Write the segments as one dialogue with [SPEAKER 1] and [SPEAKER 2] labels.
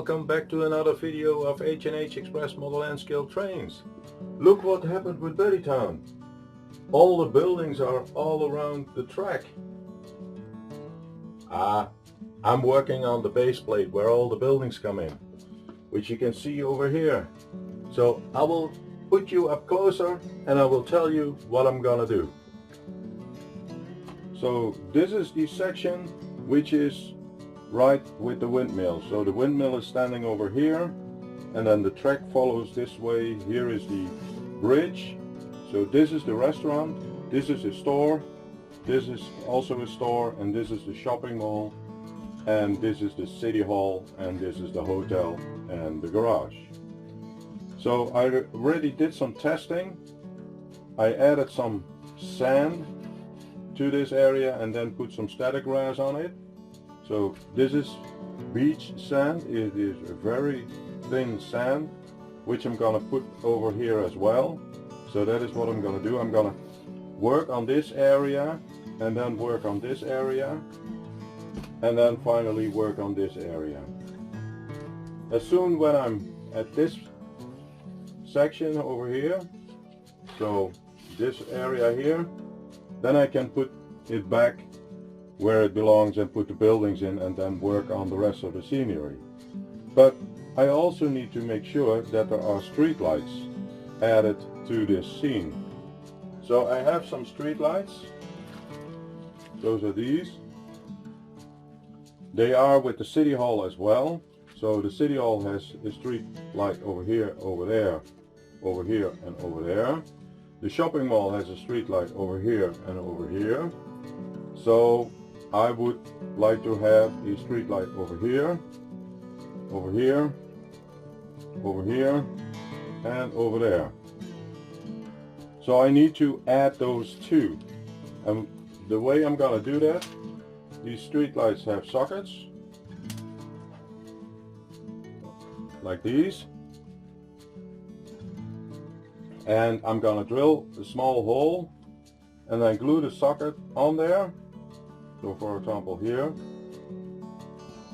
[SPEAKER 1] Welcome back to another video of H&H Express model nscale trains. Look what happened with BuddyTown. All the buildings are all around the track. I'm working on the base plate where all the buildings come in, which you can see over here. So I will put you up closer and I will tell you what I'm gonna do. So this is the section which is right with the windmill. So the windmill is standing over here and then the track follows this way. Here is the bridge. So this is the restaurant, this is a store, this is also a store, and this is the shopping mall, and this is the city hall, and this is the hotel and the garage. So I already did some testing. I added some sand to this area and then put some static grass on it. So this is beach sand. It is a very thin sand, which I'm gonna put over here as well. So that is what I'm gonna do. I'm gonna work on this area and then work on this area and then finally work on this area. As soon when I'm at this section over here, so this area here, then I can put it back where it belongs and put the buildings in and then work on the rest of the scenery. But I also need to make sure that there are street lights added to this scene. So I have some street lights. Those are these. They are with the city hall as well. So the city hall has a street light over here, over there, over here and over there. The shopping mall has a street light over here and over here. So I would like to have a street light over here, over here, over here and over there. So I need to add those two. And the way I'm gonna do that, these street lights have sockets like these, and I'm gonna drill a small hole and then glue the socket on there. So for example here,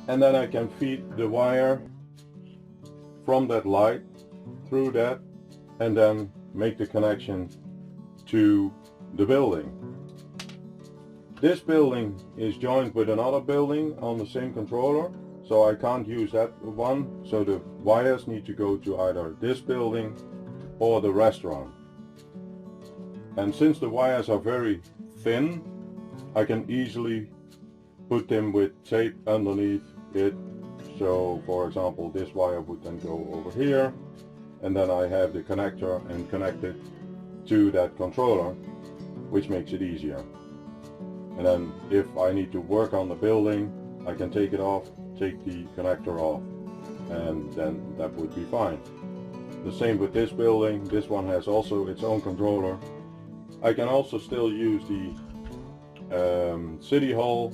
[SPEAKER 1] and then I can feed the wire from that light through that and then make the connection to the building. This building is joined with another building on the same controller, so I can't use that one, so the wires need to go to either this building or the restaurant. And since the wires are very thin, I can easily put them with tape underneath it. So for example, this wire would then go over here, and then I have the connector and connect it to that controller, which makes it easier. And then if I need to work on the building, I can take it off, take the connector off, and then that would be fine. The same with this building. This one has also its own controller. I can also still use the city hall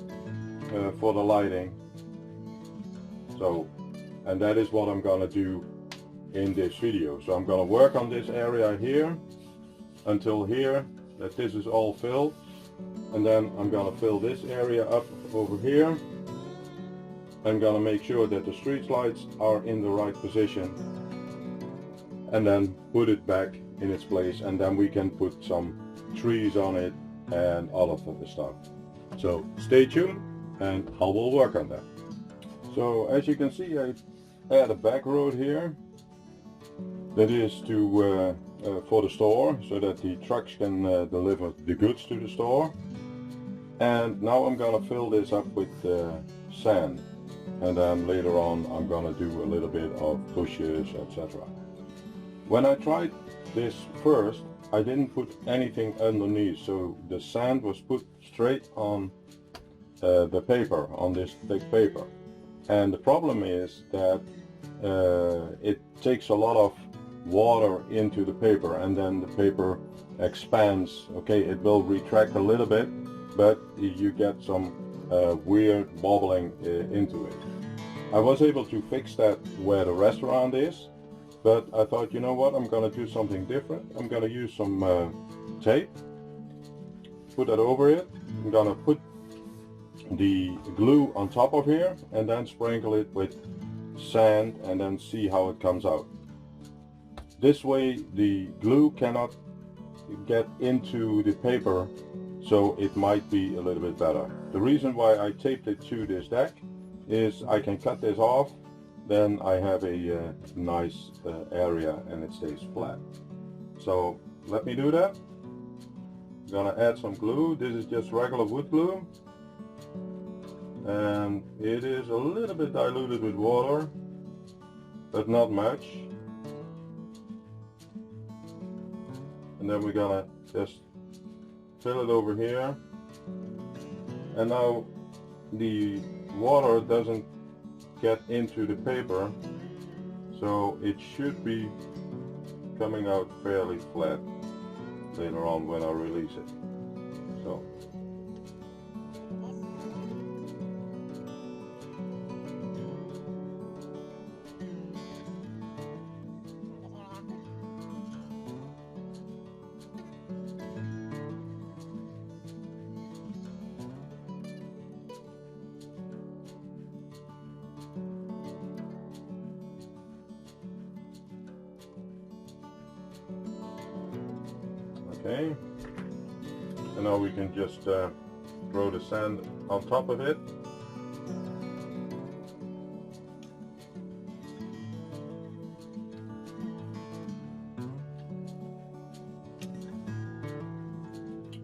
[SPEAKER 1] for the lighting. So, and that is what I'm gonna do in this video. So I'm gonna work on this area here until here, that this is all filled, and then I'm gonna fill this area up over here. I'm gonna make sure that the street lights are in the right position and then put it back in its place, and then we can put some trees on it and all of the stuff. So stay tuned and I will work on that. So as you can see, I add a back road here that is to for the store, so that the trucks can deliver the goods to the store. And now I'm gonna fill this up with sand, and then later on I'm gonna do a little bit of bushes, etc. When I tried this first, I didn't put anything underneath, so the sand was put straight on the paper, on this thick paper. And the problem is that it takes a lot of water into the paper, and then the paper expands. Okay, it will retract a little bit, but you get some weird wobbling into it. I was able to fix that where the restaurant is, but I thought, you know what, I'm gonna do something different. I'm gonna use some tape, put that over it. I'm gonna put the glue on top of here and then sprinkle it with sand and then see how it comes out. This way the glue cannot get into the paper, so it might be a little bit better. The reason why I taped it to this deck is I can cut this off, then I have a nice area and it stays flat. So let me do that. I'm gonna add some glue. This is just regular wood glue, and it is a little bit diluted with water, but not much. And then we're gonna just fill it over here, and now the water doesn't get into the paper, so it should be coming out fairly flat later on when I release it. So okay, and now we can just throw the sand on top of it.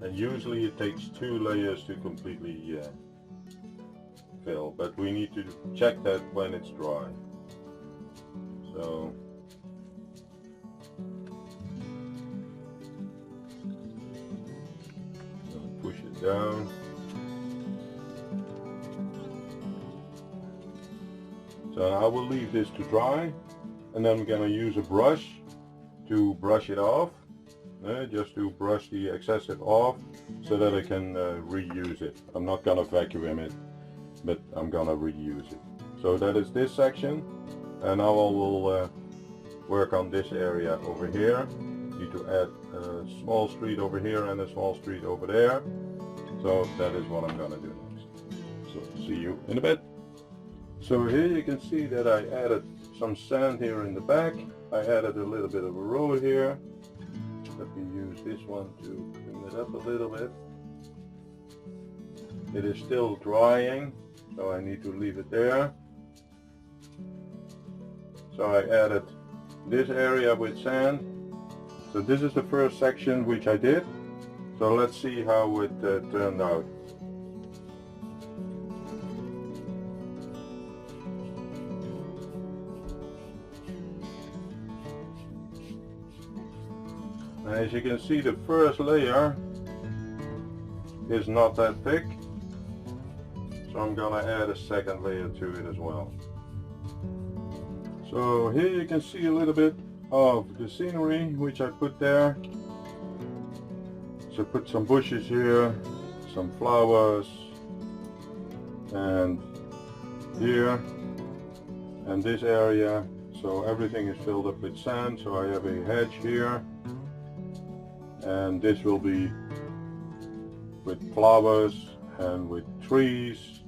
[SPEAKER 1] And usually it takes 2 layers to completely fill, but we need to check that when it's dry. So push it down. So I will leave this to dry, and then we're going to use a brush to brush it off, just to brush the excessive off so that I can reuse it. I'm not going to vacuum it, but I'm going to reuse it. So that is this section, and now I will work on this area over here. Need to add a small street over here and a small street over there. So that is what I'm going to do next. So see you in a bit. So here you can see that I added some sand here in the back. I added a little bit of a road here. Let me use this one to clean it up a little bit. It is still drying, so I need to leave it there. So I added this area with sand. So this is the first section which I did. So let's see how it turned out. As you can see, the first layer is not that thick, so I'm gonna add a second layer to it as well. So here you can see a little bit of the scenery which I put there. So put some bushes here, some flowers, and here, and this area. So everything is filled up with sand. So I have a hedge here, and this will be with flowers and with trees,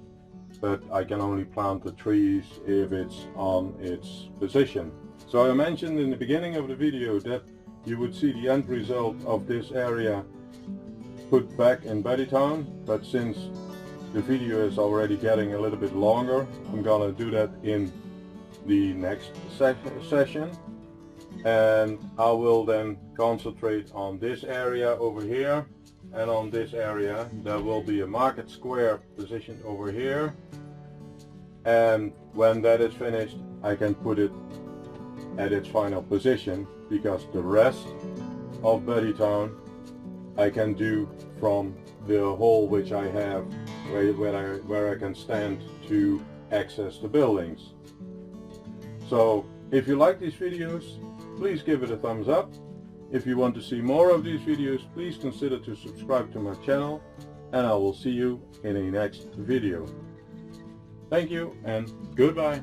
[SPEAKER 1] but I can only plant the trees if it's on its position. So I mentioned in the beginning of the video that you would see the end result of this area put back in BuddyTown, but since the video is already getting a little bit longer, I'm gonna do that in the next session, and I will then concentrate on this area over here, and on this area there will be a market square positioned over here, and when that is finished I can put it at its final position, because the rest of BuddyTown I can do from the hole which I have where I can stand to access the buildings. So if you like these videos, please give it a thumbs up. If you want to see more of these videos, please consider to subscribe to my channel, and I will see you in a next video. Thank you and goodbye.